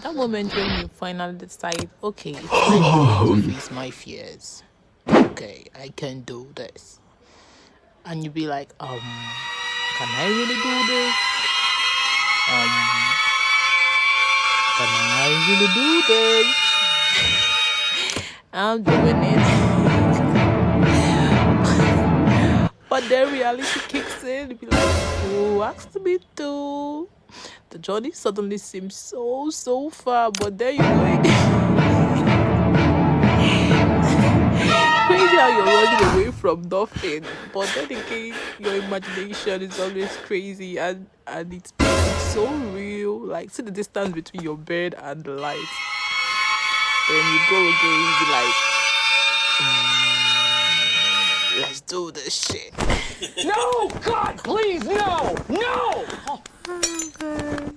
That moment when you finally decide, okay, it's time for me to face my fears. Okay, I can do this. And you be like, can I really do this? Can I really do this? I'm doing it. But then reality kicks in. You be like, who asked me to? The journey suddenly seems so far, but there you go. Crazy how you're running away from nothing, but then again, your imagination is always crazy and it's so real. Like, see the distance between your bed and the light. When you go again, you be like, let's do this shit. No! God, please, no! No!